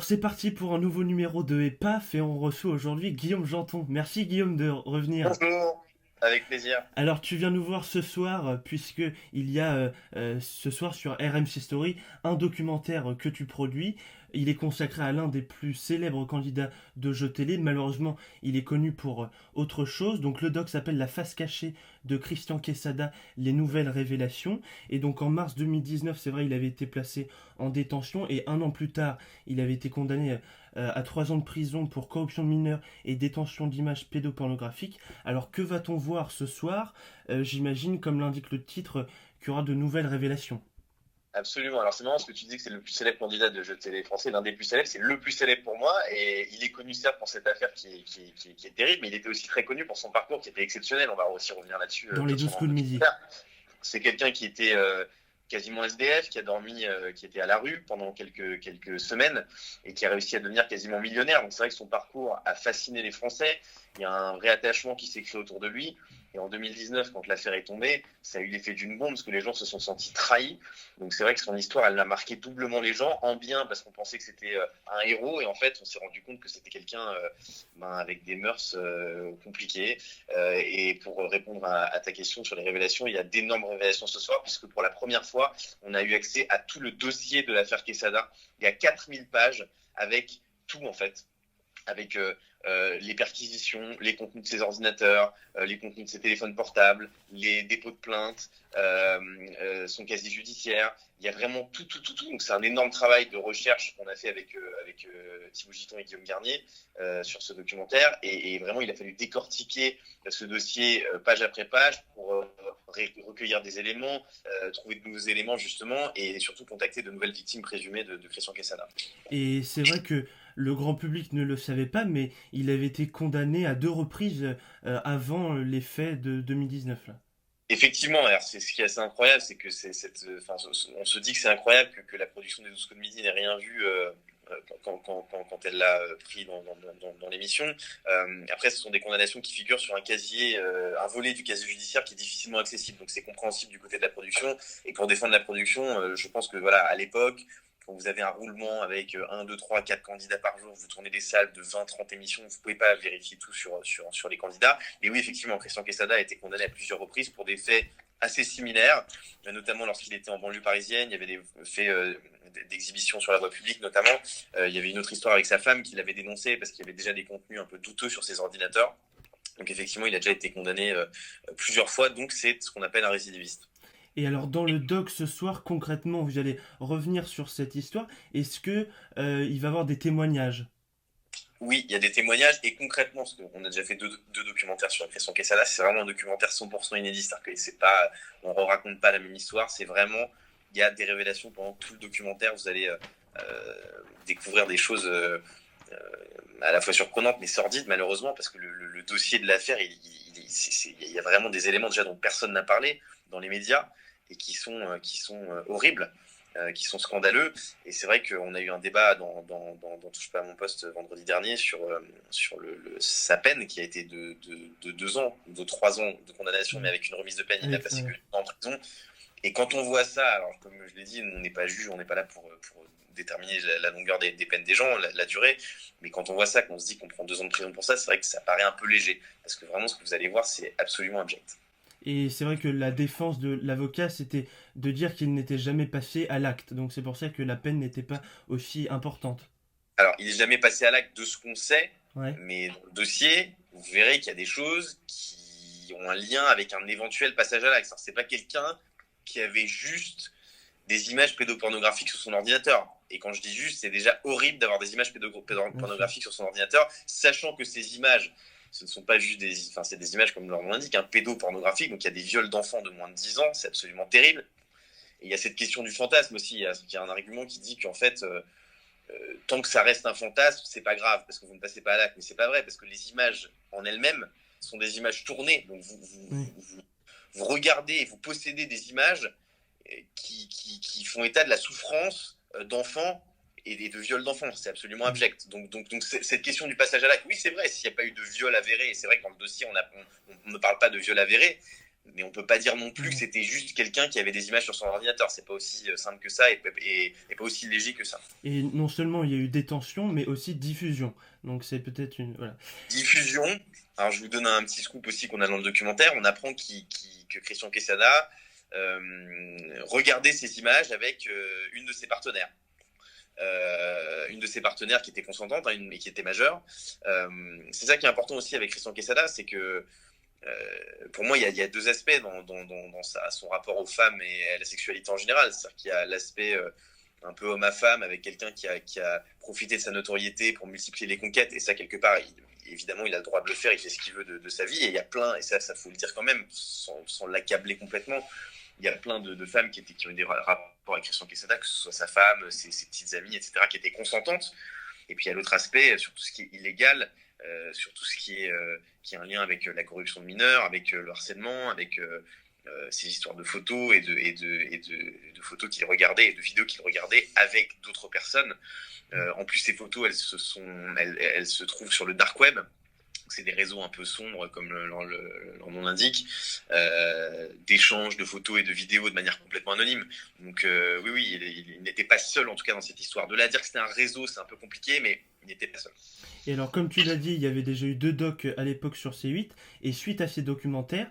c'est parti pour un nouveau numéro de EPAF et on reçoit aujourd'hui Guillaume Janton. Merci Guillaume de revenir. Bonjour, avec plaisir. Alors tu viens nous voir ce soir puisque il y a ce soir sur RMC Story un documentaire que tu produis. Il est consacré à l'un des plus célèbres candidats de jeux télé. Malheureusement, il est connu pour autre chose. Donc le doc s'appelle La face cachée de Christian Quesada, les nouvelles révélations. Et donc en mars 2019, c'est vrai, il avait été placé en détention et un an plus tard, il avait été condamné à 3 ans de prison pour corruption de mineurs et détention d'images pédopornographiques. Alors que va-t-on voir ce soir? J'imagine, comme l'indique le titre, qu'il y aura de nouvelles révélations. Absolument. Alors c'est marrant parce que tu dis que c'est le plus célèbre candidat de jeux de télé français, l'un des plus célèbres, c'est le plus célèbre pour moi, et il est connu certes pour cette affaire qui est terrible, mais il était aussi très connu pour son parcours qui était exceptionnel. On va aussi revenir là-dessus Dans les comme 12 sur un coups de midi. documentaire. C'est quelqu'un qui était quasiment SDF, qui a dormi, qui était à la rue pendant quelques semaines et qui a réussi à devenir quasiment millionnaire. Donc c'est vrai que son parcours a fasciné les Français. Il y a un vrai attachement qui s'est créé autour de lui. Et en 2019, quand l'affaire est tombée, ça a eu l'effet d'une bombe parce que les gens se sont sentis trahis. Donc c'est vrai que son histoire, elle a marqué doublement les gens, en bien parce qu'on pensait que c'était un héros et en fait, on s'est rendu compte que c'était quelqu'un avec des mœurs compliquées. Et pour répondre à ta question sur les révélations, il y a d'énormes révélations ce soir puisque pour la première fois, on a eu accès à tout le dossier de l'affaire Quesada. Il y a 4000 pages avec tout en fait, avec les perquisitions, les contenus de ses ordinateurs, les contenus de ses téléphones portables, les dépôts de plaintes, son casier judiciaire. Il y a vraiment tout, tout, tout, tout. Donc c'est un énorme travail de recherche qu'on a fait avec Thibaut Giton et Guillaume Garnier sur ce documentaire. Et vraiment, il a fallu décortiquer ce dossier page après page pour recueillir des éléments, trouver de nouveaux éléments justement, et surtout contacter de nouvelles victimes présumées de Christian Quesada. Et c'est vrai que le grand public ne le savait pas, mais il avait été condamné à 2 reprises avant les faits de 2019. Là. Effectivement, alors c'est ce qui est assez incroyable, c'est que enfin, on se dit que c'est incroyable que la production des 12 coups de midi n'ait rien vu quand elle l'a pris dans l'émission. Après, ce sont des condamnations qui figurent sur un casier, un volet du casier judiciaire qui est difficilement accessible, donc c'est compréhensible du côté de la production. Et pour défendre la production, je pense que voilà, à l'époque, quand vous avez un roulement avec 1, 2, 3, 4 candidats par jour, vous tournez des salles de 20, 30 émissions, vous ne pouvez pas vérifier tout sur les candidats. Mais oui, effectivement, Christian Quesada a été condamné à plusieurs reprises pour des faits assez similaires, notamment lorsqu'il était en banlieue parisienne. Il y avait des faits d'exhibition sur la voie publique, notamment. Il y avait une autre histoire avec sa femme qui l'avait dénoncé parce qu'il y avait déjà des contenus un peu douteux sur ses ordinateurs. Donc effectivement, il a déjà été condamné plusieurs fois, donc c'est ce qu'on appelle un récidiviste. Et alors dans le doc ce soir, concrètement, vous allez revenir sur cette histoire. Est-ce que il va y avoir des témoignages? Oui, il y a des témoignages et concrètement, parce qu'on a déjà fait deux documentaires sur la Christian Quesada, c'est vraiment un documentaire 100% inédit, c'est-à-dire que c'est pas, on ne raconte pas la même histoire, c'est vraiment, il y a des révélations pendant tout le documentaire, vous allez découvrir des choses à la fois surprenantes mais sordides malheureusement, parce que le dossier de l'affaire, il y a vraiment des éléments déjà dont personne n'a parlé dans les médias et qui sont horribles, qui sont scandaleux. Et c'est vrai qu'on a eu un débat dans Touche pas à mon poste vendredi dernier sur sa peine qui a été de 2 ans, de 3 ans de condamnation, mais avec une remise de peine. Il n'a Avec, passé que 2 ans en prison. Et quand on voit ça, alors comme je l'ai dit, on n'est pas juge, on n'est pas là pour déterminer la longueur des peines des gens, la durée. Mais quand on voit ça, qu'on se dit qu'on prend 2 ans de prison pour ça, c'est vrai que ça paraît un peu léger. Parce que vraiment, ce que vous allez voir, c'est absolument abject. Et c'est vrai que la défense de l'avocat, c'était de dire qu'il n'était jamais passé à l'acte. Donc c'est pour ça que la peine n'était pas aussi importante. Alors, il n'est jamais passé à l'acte de ce qu'on sait, Ouais. mais dans le dossier, vous verrez qu'il y a des choses qui ont un lien avec un éventuel passage à l'acte. C'est pas quelqu'un qui avait juste des images pédopornographiques sur son ordinateur. Et quand je dis juste, c'est déjà horrible d'avoir des images pédopornographiques sur son ordinateur, sachant que ces images, ce ne sont pas juste enfin, c'est des images, comme leur nom l'indique, pédopornographiques, donc il y a des viols d'enfants de moins de 10 ans, c'est absolument terrible. Et il y a cette question du fantasme aussi, il y a un argument qui dit qu'en fait, tant que ça reste un fantasme, c'est pas grave, parce que vous ne passez pas à l'acte, mais c'est pas vrai, parce que les images en elles-mêmes sont des images tournées, donc Oui. vous regardez et vous possédez des images qui font état de la souffrance d'enfants et de viol d'enfants. C'est absolument abject. Donc cette question du passage à l'acte, oui, c'est vrai, s'il n'y a pas eu de viol avéré, et c'est vrai que dans le dossier, on ne parle pas de viol avéré, Mais on peut pas dire non plus que c'était juste quelqu'un qui avait des images sur son ordinateur. C'est pas aussi simple que ça et pas aussi léger que ça. Et non seulement il y a eu détention, mais aussi diffusion. Donc c'est peut-être une... Voilà. Diffusion. Alors je vous donne un petit scoop aussi qu'on a dans le documentaire. On apprend que Christian Quesada regardait ces images avec une de ses partenaires. Une de ses partenaires qui était consentante et qui était majeure. C'est ça qui est important aussi avec Christian Quesada, c'est que pour moi, il y a deux aspects dans son rapport aux femmes et à la sexualité en général. C'est-à-dire qu'il y a l'aspect un peu homme à femme avec quelqu'un qui a profité de sa notoriété pour multiplier les conquêtes. Et ça, quelque part, évidemment, il a le droit de le faire, il fait ce qu'il veut de sa vie. Et il y a plein, et ça faut le dire quand même, sans l'accabler complètement, il y a plein de femmes qui ont eu des rapports avec Christian Quesada, que ce soit sa femme, ses petites amies, etc., qui étaient consentantes. Et puis il y a l'autre aspect, sur tout ce qui est illégal, sur tout ce qui est un lien avec la corruption de mineurs, avec le harcèlement, avec ces histoires de photos et de photos qu'il regardait et de vidéos qu'il regardait avec d'autres personnes. En plus, ces photos, elles se trouvent sur le dark web. C'est des réseaux un peu sombres, comme leur nom l'indique, d'échanges de photos et de vidéos de manière complètement anonyme. Donc oui, il n'était pas seul, en tout cas, dans cette histoire. De là à dire que c'était un réseau, c'est un peu compliqué, mais il n'était pas seul. Et alors, comme tu l'as dit, il y avait déjà eu 2 docs à l'époque sur C8, et suite à ces documentaires,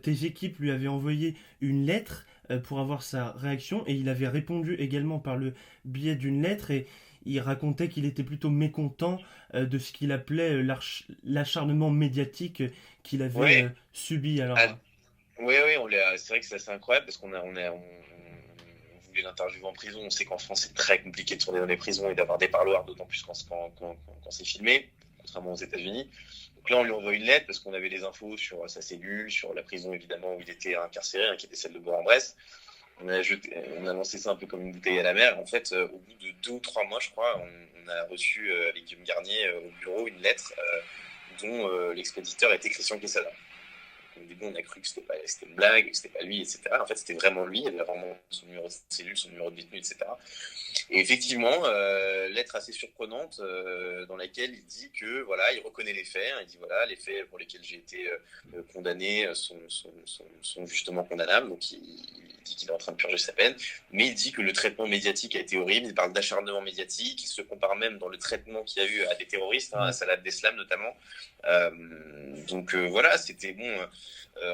tes équipes lui avaient envoyé une lettre pour avoir sa réaction, et il avait répondu également par le biais d'une lettre, et il racontait qu'il était plutôt mécontent de ce qu'il appelait l'acharnement médiatique qu'il avait Ouais. subi. Alors, Ah, oui, c'est vrai que c'est assez incroyable parce on voulait l'interviewer en prison. On sait qu'en France, c'est très compliqué de tourner dans les prisons et d'avoir des parloirs, d'autant plus quand c'est filmé, contrairement aux États-Unis. Donc là, on lui envoie une lettre parce qu'on avait les infos sur sa cellule, sur la prison évidemment où il était incarcéré, qui était celle de Bourg-en-Bresse. On a lancé ça un peu comme une bouteille à la mer. En fait, au bout de 2 ou 3 mois, je crois, on a reçu avec Guillaume Garnier au bureau une lettre dont l'expéditeur était Christian Quesada. Au début, on a cru que c'était une blague, que c'était pas lui, etc. En fait, c'était vraiment lui. Il avait vraiment son numéro de cellule, son numéro de détenu, etc. Et effectivement, lettre assez surprenante dans laquelle il dit que voilà, il reconnaît les faits. Il dit voilà, les faits pour lesquels j'ai été condamné sont justement condamnables. Donc il dit qu'il est en train de purger sa peine, mais il dit que le traitement médiatique a été horrible. Il parle d'acharnement médiatique. Il se compare même dans le traitement qu'il y a eu à des terroristes, à Salah Abdeslam notamment. Donc voilà, c'était bon.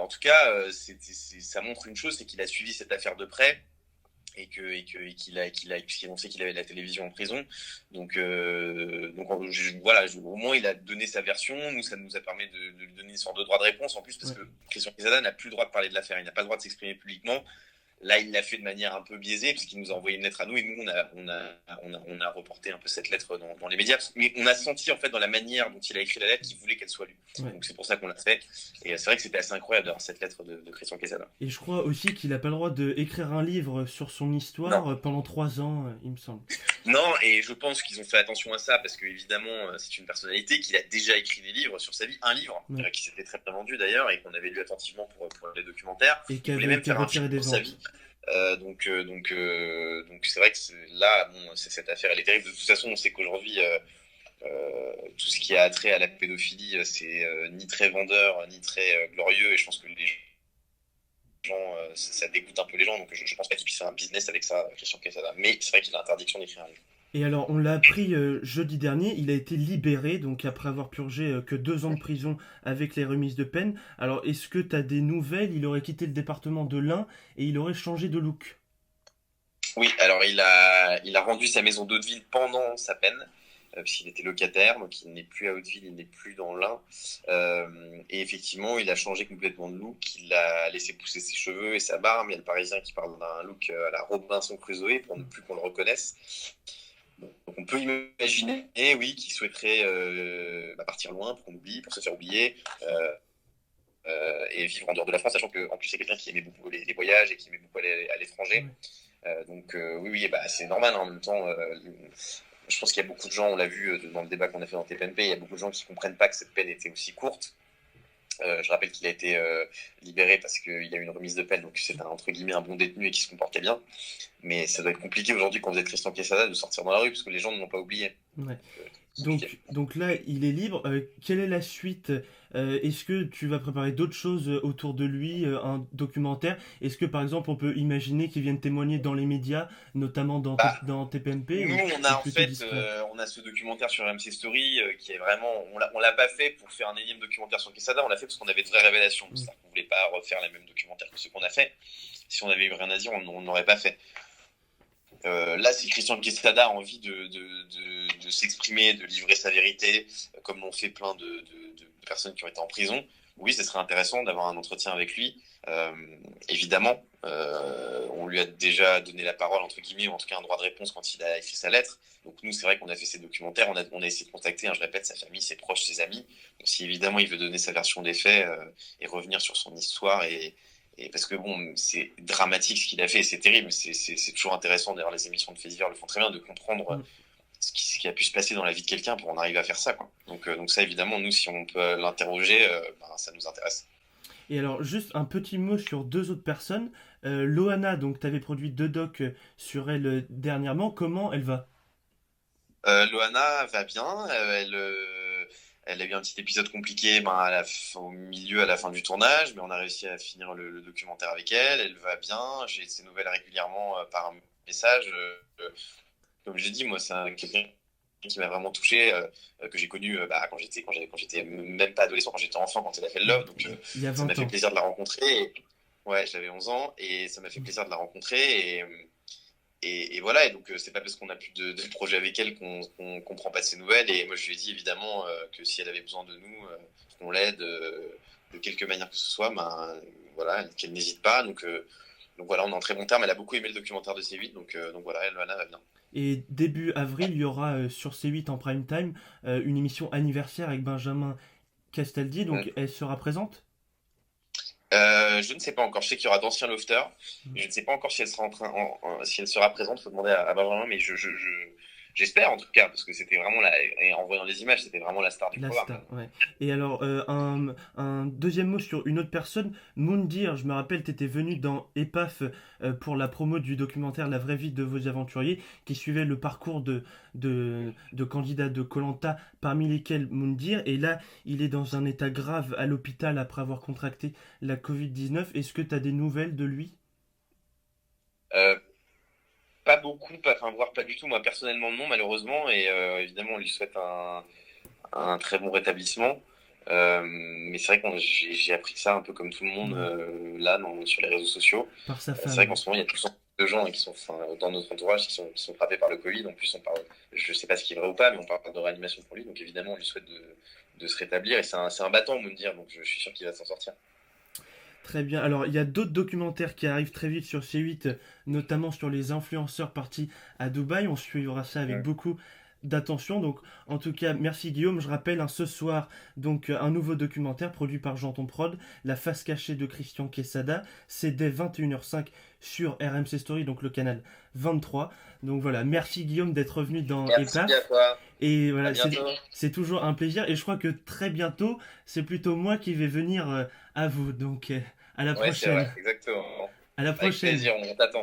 En tout cas, ça montre une chose, c'est qu'il a suivi cette affaire de près puisqu'on sait qu'il avait la télévision en prison. Donc voilà, au moins il a donné sa version. Nous, ça nous a permis de lui donner une sorte de droit de réponse en plus parce que Christian Quesada n'a plus le droit de parler de l'affaire. Il n'a pas le droit de s'exprimer publiquement. Là, il l'a fait de manière un peu biaisée, puisqu'il nous a envoyé une lettre à nous, et nous, on a reporté un peu cette lettre dans les médias. Mais on a senti, en fait, dans la manière dont il a écrit la lettre, qu'il voulait qu'elle soit lue. Ouais. Donc, c'est pour ça qu'on l'a fait. Et c'est vrai que c'était assez incroyable d'avoir cette lettre de Christian Quesada. Et je crois aussi qu'il n'a pas le droit d'écrire un livre sur son histoire pendant 3 ans, il me semble. Non, et je pense qu'ils ont fait attention à ça, parce qu'évidemment, c'est une personnalité qu'il a déjà écrit des livres sur sa vie. Un livre, qui s'était très bien vendu d'ailleurs, et qu'on avait lu attentivement pour les documentaires. Et qui avait été retiré des ventes. Sa vie. Donc c'est vrai que là, bon, cette affaire, elle est terrible. De toute façon, on sait qu'aujourd'hui, tout ce qui a trait à la pédophilie, c'est ni très vendeur, ni très glorieux. Et je pense que les gens, ça dégoûte un peu les gens. Donc je pense pas qu'il puisse faire un business avec ça, Christian Quesada. Mais c'est vrai qu'il a l'interdiction d'écrire un livre. Et alors, on l'a appris jeudi dernier, il a été libéré, donc après avoir purgé que 2 ans de prison avec les remises de peine. Alors, est-ce que tu as des nouvelles? Il aurait quitté le département de l'Ain et il aurait changé de look. Oui, alors il a rendu sa maison d'Hauteville pendant sa peine, puisqu'il était locataire, donc il n'est plus à Hauteville, il n'est plus dans l'Ain. Et effectivement, il a changé complètement de look, il a laissé pousser ses cheveux et sa barbe. Il y a le Parisien qui parle d'un look à la Robinson Crusoe, pour ne plus qu'on le reconnaisse. Donc on peut imaginer, oui, qu'il souhaiterait partir loin pour qu'on oublie, pour se faire oublier, et vivre en dehors de la France, sachant qu'en plus c'est quelqu'un qui aimait beaucoup les voyages et qui aimait beaucoup aller à l'étranger. Donc oui, c'est normal. En même temps, je pense qu'il y a beaucoup de gens, on l'a vu dans le débat qu'on a fait dans TPMP, il y a beaucoup de gens qui ne comprennent pas que cette peine était aussi courte. Je rappelle qu'il a été libéré parce qu'il a eu une remise de peine, donc c'est entre guillemets un bon détenu et qui se comportait bien. Mais ça doit être compliqué aujourd'hui quand vous êtes Christian Quesada de sortir dans la rue parce que les gens ne l'ont pas oublié. Ouais. C'est compliqué. Donc là, il est libre. Quelle est la suite? Est-ce que tu vas préparer d'autres choses autour de lui, un documentaire? Est-ce que par exemple on peut imaginer qu'il vienne témoigner dans les médias, notamment Bah, dans TPMP, nous, ou on c'est a en plutôt fait, discret? on a ce documentaire sur MC Story qui est vraiment, on l'a pas fait pour faire un énième documentaire sur Quesada, on l'a fait parce qu'on avait de vraies révélations. Mm. C'est-à-dire qu'on voulait pas refaire les mêmes documentaires que ceux qu'on a fait. Si on avait eu rien à dire, on n'aurait pas fait. Là, si Christian Quesada a envie de s'exprimer, de livrer sa vérité, comme l'ont fait plein de personnes qui ont été en prison, oui, ce serait intéressant d'avoir un entretien avec lui. Évidemment, on lui a déjà donné la parole, entre guillemets, ou en tout cas un droit de réponse quand il a écrit sa lettre. Donc nous, c'est vrai qu'on a fait ces documentaires, on a essayé de contacter, je répète, sa famille, ses proches, ses amis. Donc si évidemment il veut donner sa version des faits et revenir sur son histoire et parce que bon, c'est dramatique ce qu'il a fait, c'est terrible. C'est toujours intéressant d'ailleurs, les émissions de faits divers le font très bien, de comprendre Mm. ce qui a pu se passer dans la vie de quelqu'un pour en arriver à faire ça, quoi. Donc ça, évidemment, nous, si on peut l'interroger, ça nous intéresse. Et alors, juste un petit mot sur deux autres personnes. Loana, donc tu avais produit deux docs sur elle dernièrement. Comment elle va? Loana va bien, elle a eu un petit épisode compliqué au milieu, à la fin du tournage, mais on a réussi à finir le documentaire avec elle. Elle va bien, j'ai ses nouvelles régulièrement par message. Comme j'ai dit, moi, quelqu'un qui m'a vraiment touché, que j'ai connu quand j'étais même pas adolescent, quand j'étais enfant, quand elle a fait le Love. Donc, Il y a ça m'a 20 fait ans. plaisir de la rencontrer. Ouais, j'avais 11 ans et ça m'a fait plaisir de la rencontrer. Et voilà, et donc c'est pas parce qu'on a plus de projet avec elle qu'on prend pas de ses nouvelles. Et moi, je lui ai dit évidemment que si elle avait besoin de nous, qu'on l'aide de quelque manière que ce soit, voilà, qu'elle n'hésite pas. Donc voilà, on est en très bon terme. Elle a beaucoup aimé le documentaire de C8, donc voilà, elle va bien. Et début avril, il y aura sur C8 en prime time une émission anniversaire avec Benjamin Castaldi. Mm. Donc elle sera présente? Je ne sais pas encore. Je sais qu'il y aura d'anciens lofters. Je ne sais pas encore si elle sera si elle sera présente. Faut demander à Benjamin, mais j'espère en tout cas parce que c'était vraiment et en voyant les images, c'était vraiment la star du La programme. star, ouais. Et alors, un deuxième mot sur une autre personne, Moundir, je me rappelle, t'étais venu dans EPAF pour la promo du documentaire La vraie vie de vos aventuriers, qui suivait le parcours de candidats de koh parmi lesquels Moundir. Et là, il est dans un état grave à l'hôpital après avoir contracté la Covid-19. Est-ce que t'as des nouvelles de lui? Euh, Pas beaucoup, enfin voire pas du tout. Moi personnellement non, malheureusement. Et évidemment, on lui souhaite un très bon rétablissement. Mais c'est vrai que j'ai appris ça un peu comme tout le monde Ouais, là sur les réseaux sociaux. par sa C'est vrai qu'en femme. ce moment, il y a plus de gens qui sont enfin, dans notre entourage qui sont frappés par le Covid. En plus, on parle, je sais pas ce qui est vrai ou pas, mais on parle de réanimation pour lui. Donc évidemment, on lui souhaite de se rétablir. Et c'est un battant, on me dire. Donc je suis sûr qu'il va s'en sortir. Très bien. Alors, il y a d'autres documentaires qui arrivent très vite sur C8, notamment sur les influenceurs partis à Dubaï. On suivra ça avec Mm. beaucoup d'attention. Donc, en tout cas, merci Guillaume. Je rappelle, hein, ce soir, donc, un nouveau documentaire produit par Janton Prod, La face cachée de Christian Quesada. C'est dès 21h05 sur RMC Story, donc le canal 23. Donc voilà, merci Guillaume d'être revenu dans Merci à EPAF. toi. Et À voilà, bientôt. c'est toujours un plaisir. Et je crois que très bientôt, c'est plutôt moi qui vais venir à vous. Donc, à la Ouais, c'est vrai, prochaine. exactement. À la Avec prochaine. plaisir, on t'attend.